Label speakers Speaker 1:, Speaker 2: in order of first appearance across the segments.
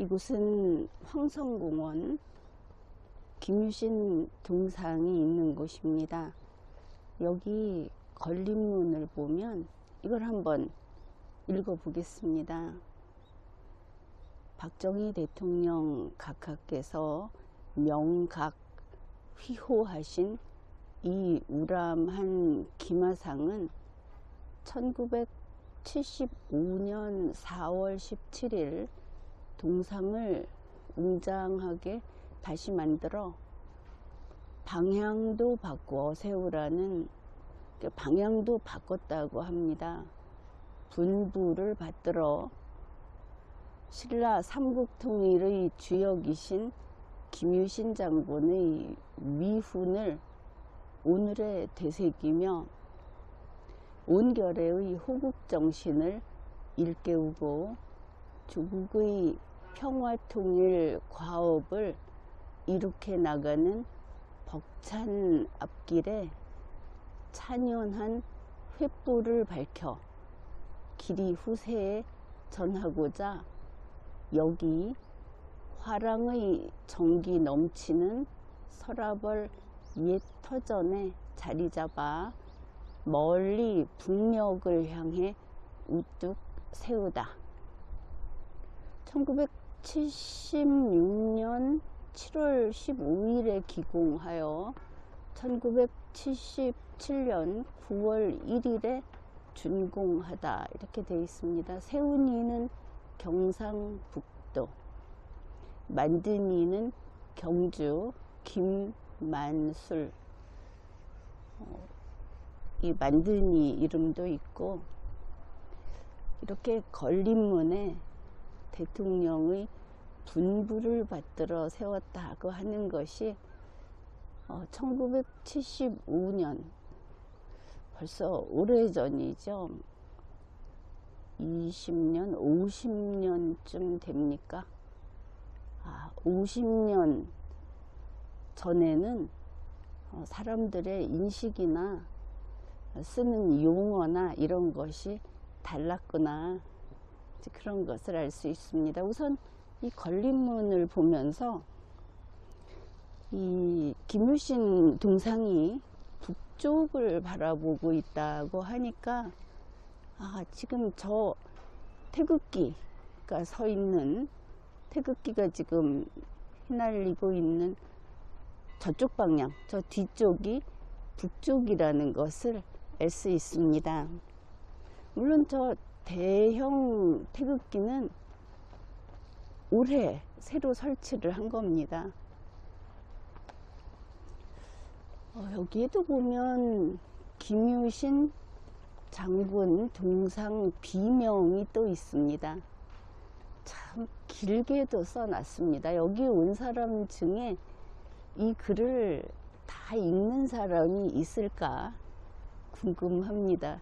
Speaker 1: 이곳은 황성공원 김유신 동상이 있는 곳입니다. 여기 걸림문을 보면 이걸 한번 읽어 보겠습니다. 박정희 대통령 각하께서 명각 휘호하신 이 우람한 기마상은 1975년 4월 17일 동상을 웅장하게 다시 만들어 방향도 바꾸어 세우라는, 방향도 바꿨다고 합니다. 분부를 받들어 신라 삼국통일의 주역이신 김유신 장군의 위훈을 오늘에 되새기며 온결의 호국정신을 일깨우고 조국의 평화통일 과업을 이룩해 나가는 벅찬 앞길에 찬연한 횃불을 밝혀 길이 후세에 전하고자 여기 화랑의 정기 넘치는 서라벌 옛 터전에 자리 잡아 멀리 북녘을 향해 우뚝 세우다. 1976년 7월 15일에 기공하여 1977년 9월 1일에 준공하다, 이렇게 되어 있습니다. 세운 이는 경상북도, 만든 이는 경주 김만술. 이 만든 이 이름도 있고, 이렇게 걸림문에 대통령의 분부를 받들어 세웠다고 하는 것이 1975년, 벌써 오래전이죠. 20년, 50년쯤 됩니까? 50년 전에는 사람들의 인식이나 쓰는 용어나 이런 것이 달랐구나, 그런 것을 알 수 있습니다. 우선 이 걸림문을 보면서 이 김유신 동상이 북쪽을 바라보고 있다고 하니까 지금 저 태극기가 서 있는, 태극기가 지금 휘날리고 있는 저쪽 방향, 저 뒤쪽이 북쪽이라는 것을 알 수 있습니다. 물론 저 대형 태극기는 올해 새로 설치를 한 겁니다. 여기에도 보면 김유신 장군 동상 비명이 또 있습니다. 참 길게도 써놨습니다. 여기 온 사람 중에 이 글을 다 읽는 사람이 있을까 궁금합니다.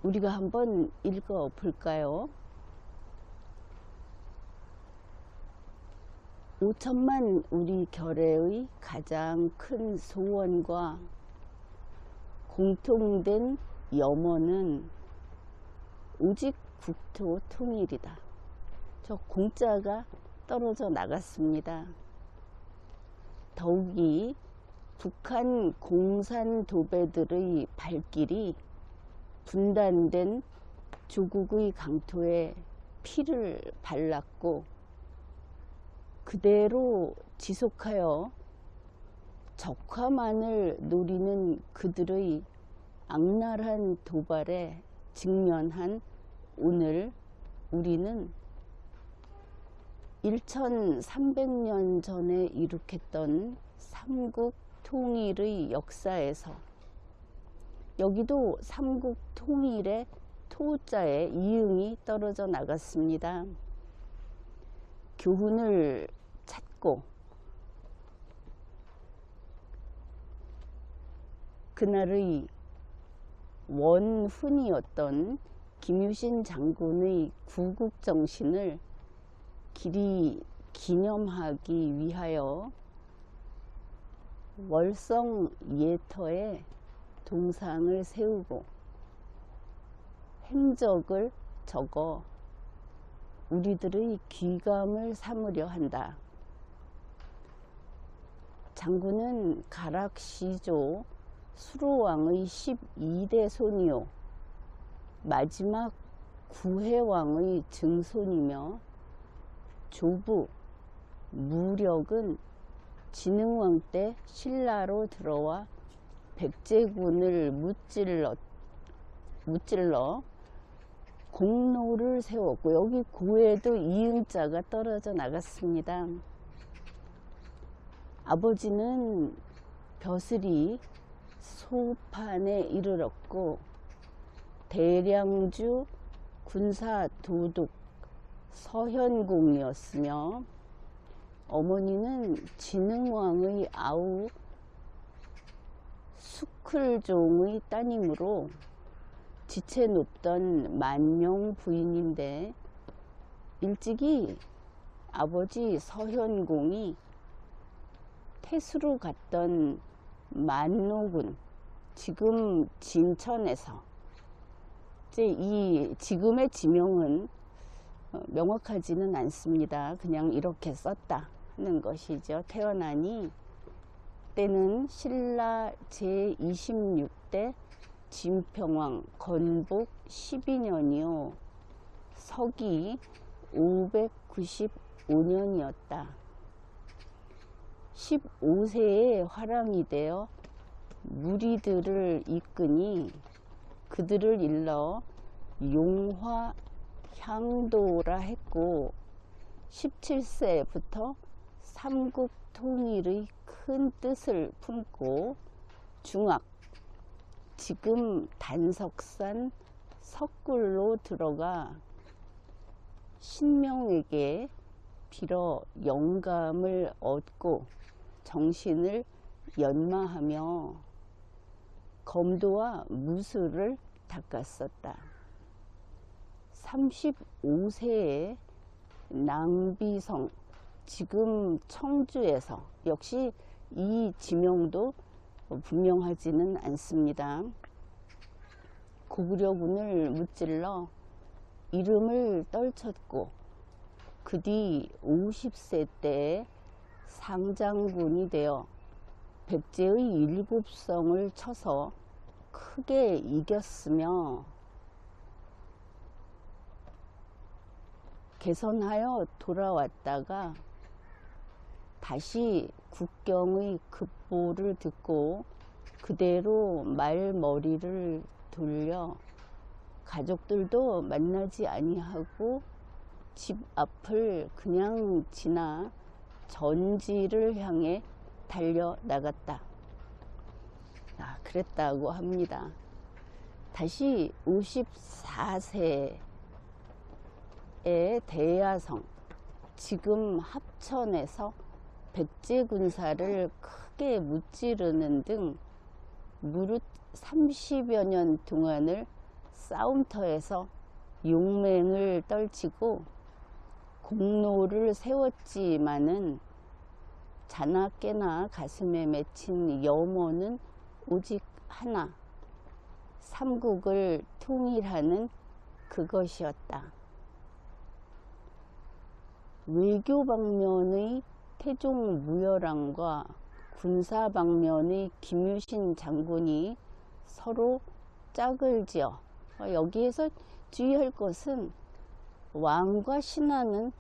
Speaker 1: 우리가 한번 읽어 볼까요? 5천만 우리 결의의 가장 큰 소원과 공통된 염원은 오직 국토 통일이다. 저 공자가 떨어져 나갔습니다. 더욱이 북한 공산 도배들의 발길이 분단된 조국의 강토에 피를 발랐고 그대로 지속하여 적화만을 노리는 그들의 악랄한 도발에 직면한 오늘 우리는 1300년 전에 이룩했던 삼국 통일의 역사에서 여기도 삼국 통일의 토자에 이응이 떨어져 나갔습니다. 교훈을 찾고 그날의 원훈이었던 김유신 장군의 구국정신을 길이 기념하기 위하여 월성 예터에 동상을 세우고 행적을 적어 우리들의 귀감을 삼으려 한다. 장군은 가락시조 수로왕의 12대 손이요 마지막 구해왕의 증손이며, 조부 무력은 진흥왕 때 신라로 들어와 백제군을 무찔러 공로를 세웠고, 여기 고에도 이응자가 떨어져 나갔습니다. 아버지는 벼슬이 소판에 이르렀고 대량주 군사 도독 서현공이었으며, 어머니는 진흥왕의 아우 수클종의 따님으로 지체 높던 만용 부인인데, 일찍이 아버지 서현공이 태수로 갔던 만노군, 지금 진천에서, 이 지금의 지명은 명확하지는 않습니다. 그냥 이렇게 썼다 하는 것이죠. 태어나니 때는 신라 제26대 진평왕 건복 12년이요 서기 595년이었다. 15세에 화랑이 되어 무리들을 이끄니 그들을 일러 용화 향도라 했고, 17세부터 삼국 통일의 큰 뜻을 품고 중학, 지금 단석산 석굴로 들어가 신명에게 빌어 영감을 얻고 정신을 연마하며 검도와 무술을 닦았었다. 35세에 낭비성, 지금 청주에서, 역시 이 지명도 분명하지는 않습니다. 고구려군을 무찔러 이름을 떨쳤고, 그 뒤 50세 때에 상장군이 되어 백제의 7성을 쳐서 크게 이겼으며, 개선하여 돌아왔다가 다시 국경의 급보를 듣고 그대로 말머리를 돌려 가족들도 만나지 아니하고 집 앞을 그냥 지나 전지를 향해 달려나갔다. 그랬다고 합니다. 다시 54세에 대야성, 지금 합천에서 백제 군사를 크게 무찌르는 등 무릇 30여 년 동안을 싸움터에서 용맹을 떨치고 공로를 세웠지만은 자나 깨나 가슴에 맺힌 염원은 오직 하나, 삼국을 통일하는 그것이었다. 외교 방면의 태종 무열왕과 군사 방면의 김유신 장군이 서로 짝을 지어, 여기에서 주의할 것은 왕과 신하는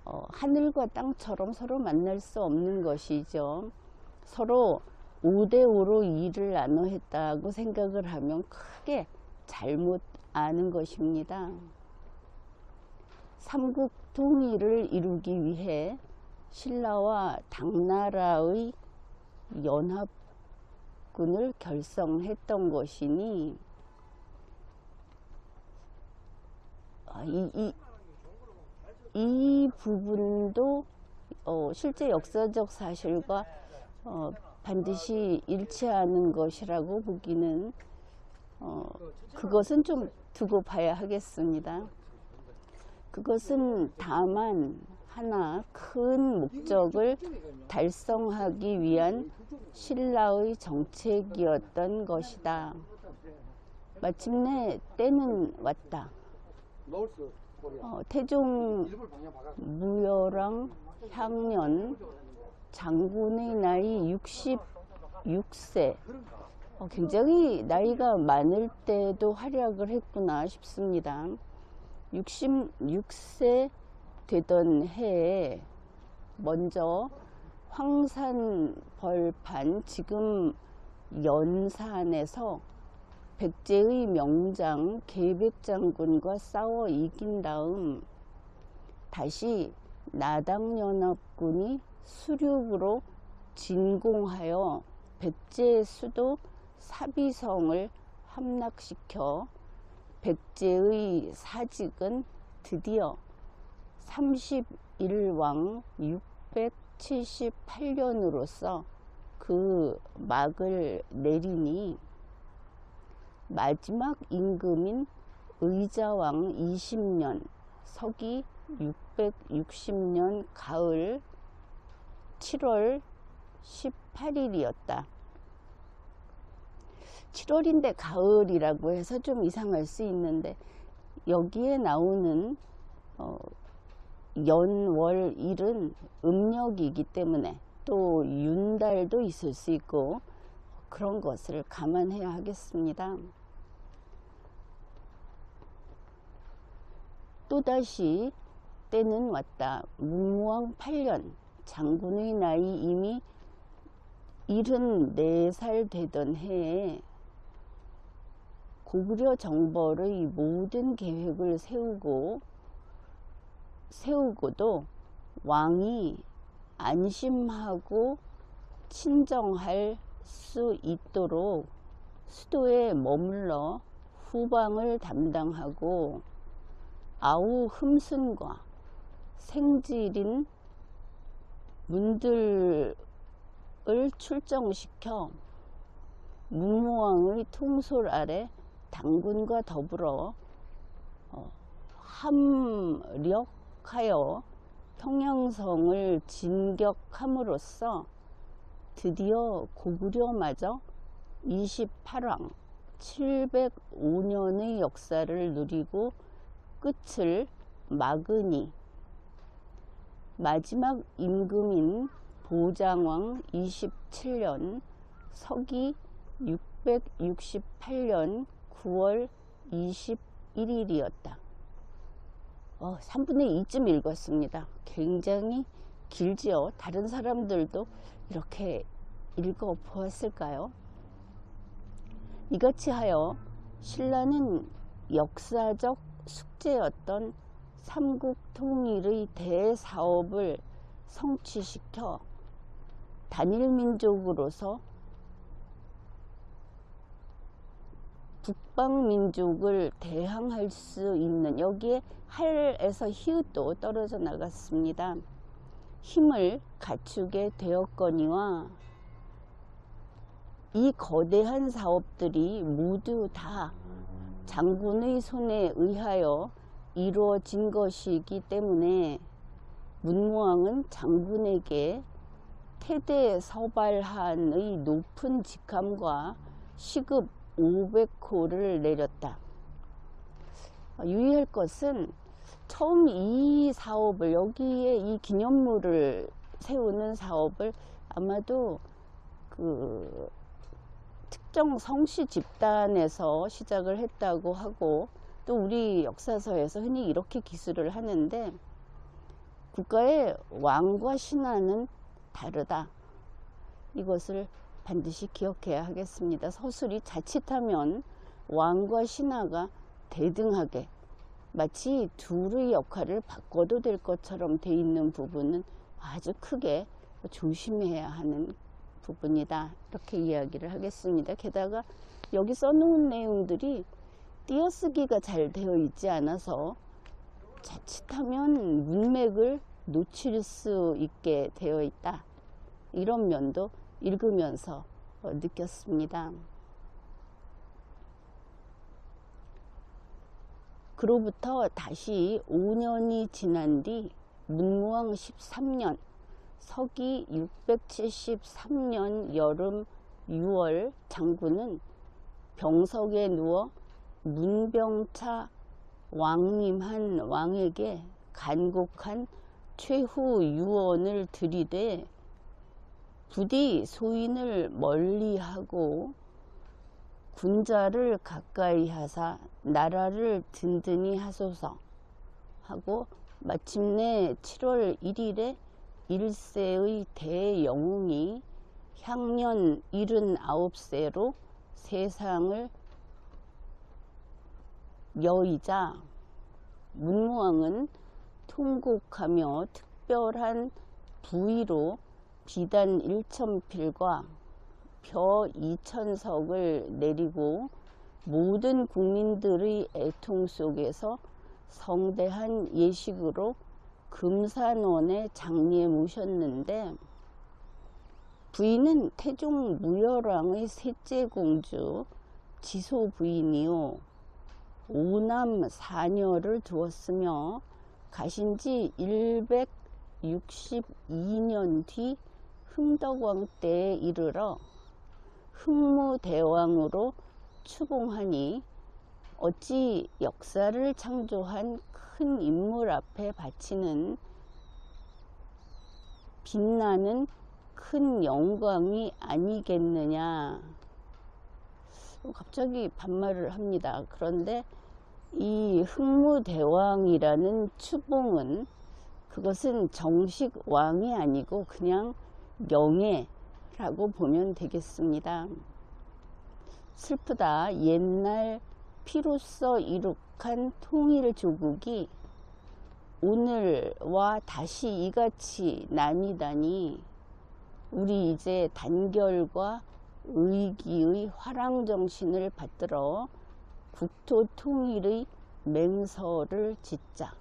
Speaker 1: 하늘과 땅처럼 서로 만날 수 없는 것이죠. 서로 5대5로 일을 나눠 했다고 생각을 하면 크게 잘못 아는 것입니다. 삼국 통일을 이루기 위해 신라와 당나라의 연합군을 결성했던 것이니, 이 부분도 실제 역사적 사실과 반드시 일치하는 것이라고 보기는, 그것은 좀 두고 봐야 하겠습니다. 그것은 다만 하나 큰 목적을 달성하기 위한 신라의 정책이었던 것이다. 마침내 때는 왔다. 태종 무열왕 향년 장군의 나이 66세. 굉장히 나이가 많을 때도 활약을 했구나 싶습니다. 66세 되던 해에 먼저 황산벌판, 지금 연산에서 백제의 명장 계백장군과 싸워 이긴 다음 다시 나당연합군이 수륙으로 진공하여 백제의 수도 사비성을 함락시켜 백제의 사직은 드디어 31왕 678년으로서 그 막을 내리니 마지막 임금인 의자왕 20년 서기 660년 가을 7월 18일이었다. 7월인데 가을이라고 해서 좀 이상할 수 있는데, 여기에 나오는 연월일은 음력이기 때문에 또 윤달도 있을 수 있고 그런 것을 감안해야 하겠습니다. 또다시 때는 왔다. 문무왕 8년, 장군의 나이 이미 74살 되던 해에 고구려 정벌의 모든 계획을 세우고도 왕이 안심하고 친정할 수 있도록 수도에 머물러 후방을 담당하고 아우 흠순과 생질인 문들을 출정시켜 문무왕의 통솔 아래 당군과 더불어 함력하여 평양성을 진격함으로써 드디어 고구려마저 28왕 705년의 역사를 누리고 끝을 막으니 마지막 임금인 보장왕 27년 서기 668년 9월 21일이었다. 3분의 2쯤 읽었습니다. 굉장히 길지요. 다른 사람들도 이렇게 읽어 보았을까요? 이같이 하여 신라는 역사적 숙제였던 삼국 통일의 대사업을 성취시켜 단일민족으로서 북방민족을 대항할 수 있는, 여기에 할에서 히읗도 떨어져 나갔습니다. 힘을 갖추게 되었거니와 이 거대한 사업들이 모두 다 장군의 손에 의하여 이루어진 것이기 때문에 문무왕은 장군에게 태대서발한의 높은 직함과 시급 500호를 내렸다. 유의할 것은 처음 이 사업을, 여기에 이 기념물을 세우는 사업을 아마도 그 특정 성씨 집단에서 시작을 했다고 하고, 또 우리 역사서에서 흔히 이렇게 기술을 하는데, 국가의 왕과 신하는 다르다. 이것을 반드시 기억해야 하겠습니다. 서술이 자칫하면 왕과 신하가 대등하게 마치 둘의 역할을 바꿔도 될 것처럼 돼 있는 부분은 아주 크게 조심해야 하는 부분이다. 이렇게 이야기를 하겠습니다. 게다가 여기 써놓은 내용들이 띄어쓰기가 잘 되어 있지 않아서 자칫하면 문맥을 놓칠 수 있게 되어 있다. 이런 면도 읽으면서 느꼈습니다. 그로부터 다시 5년이 지난 뒤 문무왕 13년 서기 673년 여름 6월 장군은 병석에 누워 문병차 왕림한 왕에게 간곡한 최후 유언을 드리되 부디 소인을 멀리하고 군자를 가까이 하사 나라를 든든히 하소서 하고 마침내 7월 1일에 1세의 대영웅이 향년 79세로 세상을 여의자 문무왕은 통곡하며 특별한 부의로 비단 1,000필과 벼 2,000석을 내리고 모든 국민들의 애통 속에서 성대한 예식으로 금산원에 장례 모셨는데 부인은 태종 무열왕의 셋째 공주 지소 부인이요 5남 4녀를 두었으며 가신 지 162년 뒤 흥덕왕 때에 이르러 흥무대왕으로 추봉하니 어찌 역사를 창조한 큰 인물 앞에 바치는 빛나는 큰 영광이 아니겠느냐. 갑자기 반말을 합니다. 그런데 이 흥무대왕이라는 추봉은 그것은 정식 왕이 아니고 그냥 영예라고 보면 되겠습니다. 슬프다. 옛날 피로써 이룩한 통일조국이 오늘와 다시 이같이 나뉘다니 우리 이제 단결과 의기의 화랑정신을 받들어 국토 통일의 맹서를 짓자.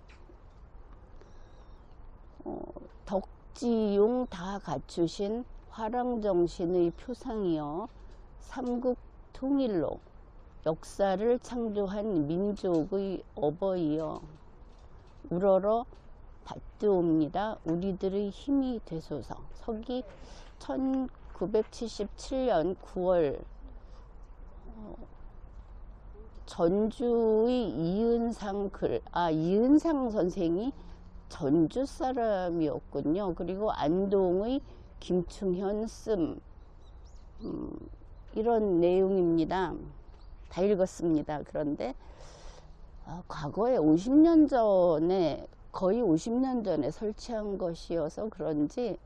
Speaker 1: 덕지용 다 갖추신 화랑정신의 표상이여 삼국 통일로 역사를 창조한 민족의 어버이여 우러러 받드옵니다. 우리들의 힘이 되소서. 서기 1977년 9월 전주의 이은상 글, 이은상 선생이 전주 사람이었군요. 그리고 안동의 김충현 씀, 이런 내용입니다. 다 읽었습니다. 그런데 과거에 50년 전에 거의 50년 전에 설치한 것이어서 그런지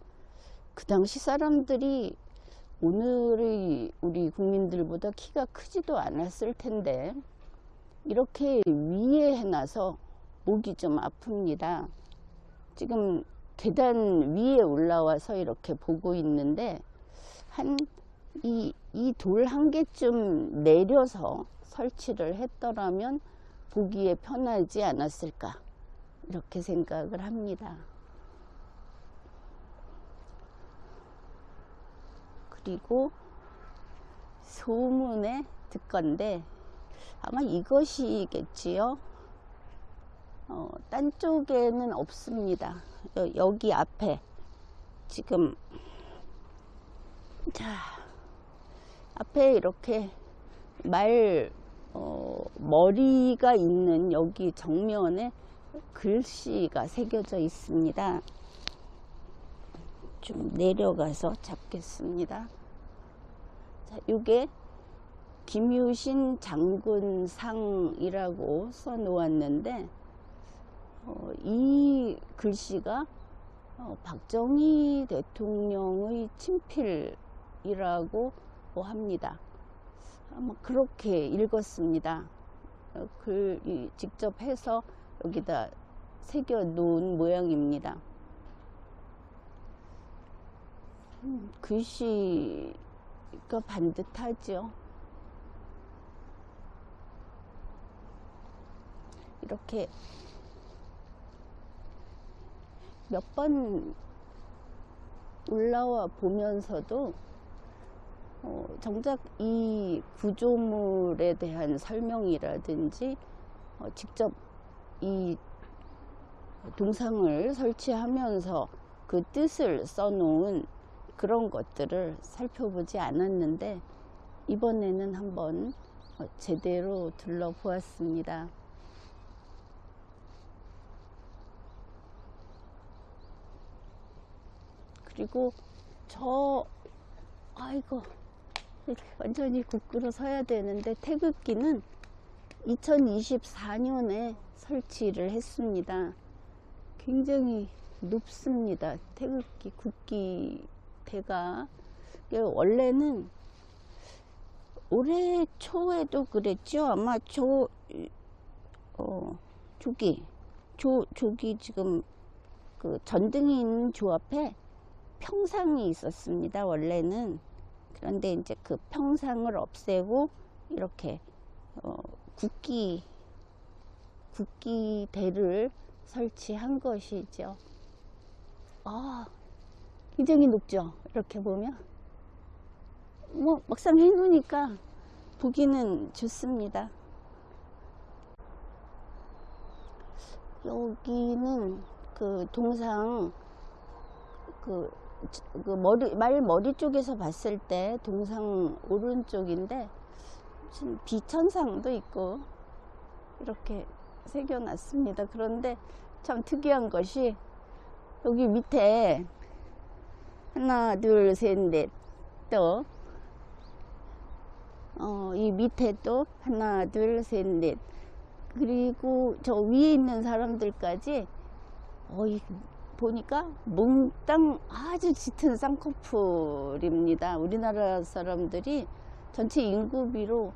Speaker 1: 그 당시 사람들이 오늘의 우리 국민들보다 키가 크지도 않았을 텐데 이렇게 위에 해놔서 목이 좀 아픕니다. 지금 계단 위에 올라와서 이렇게 보고 있는데 이 돌 한 개쯤 내려서 설치를 했더라면 보기에 편하지 않았을까 이렇게 생각을 합니다. 그리고 소문에 듣건데 아마 이것이겠지요. 딴 쪽에는 없습니다. 여기 앞에 지금 자 앞에 이렇게 머리가 있는 여기 정면에 글씨가 새겨져 있습니다. 좀 내려가서 잡겠습니다. 자, 이게 김유신 장군상이라고 써 놓았는데 이 글씨가 박정희 대통령의 친필이라고 합니다. 아마 그렇게 읽었습니다. 직접 해서 여기다 새겨 놓은 모양입니다. 글씨가 반듯하죠. 이렇게 몇 번 올라와 보면서도 정작 이 구조물에 대한 설명이라든지 직접 이 동상을 설치하면서 그 뜻을 써놓은 그런 것들을 살펴보지 않았는데 이번에는 한번 제대로 둘러보았습니다. 그리고 아이고, 이렇게 완전히 굳건어 서야 되는데, 태극기는 2024년에 설치를 했습니다. 굉장히 높습니다. 태극기, 국기대가. 원래는 올해 초에도 그랬죠. 아마 조기 지금 그 전등이 있는 조 앞에 평상이 있었습니다. 원래는. 그런데 이제 그 평상을 없애고 이렇게 국기대를 설치한 것이죠. 굉장히 높죠. 이렇게 보면 뭐 막상 해놓으니까 보기는 좋습니다. 여기는 그 동상 말 머리 쪽에서 봤을 때 동상 오른쪽인데 무슨 비천상도 있고 이렇게 새겨놨습니다. 그런데 참 특이한 것이 여기 밑에 하나 둘 셋 넷 또 이 밑에 또 하나 둘 셋 넷 그리고 저 위에 있는 사람들까지 보니까 몽땅 아주 짙은 쌍꺼풀입니다. 우리나라 사람들이 전체 인구 비로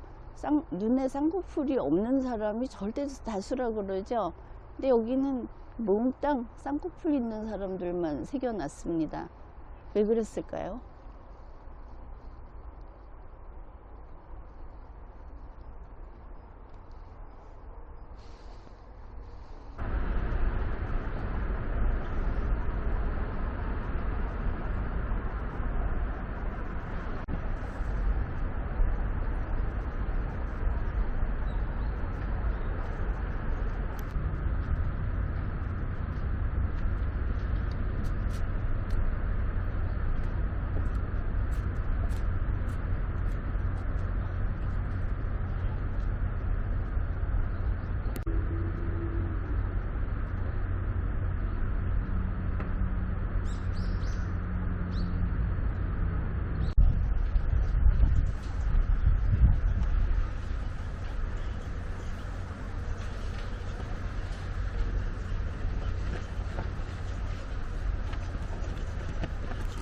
Speaker 1: 눈에 쌍꺼풀이 없는 사람이 절대 다수라 그러죠. 근데 여기는 몽땅 쌍꺼풀 있는 사람들만 새겨놨습니다. 왜 그랬을까요?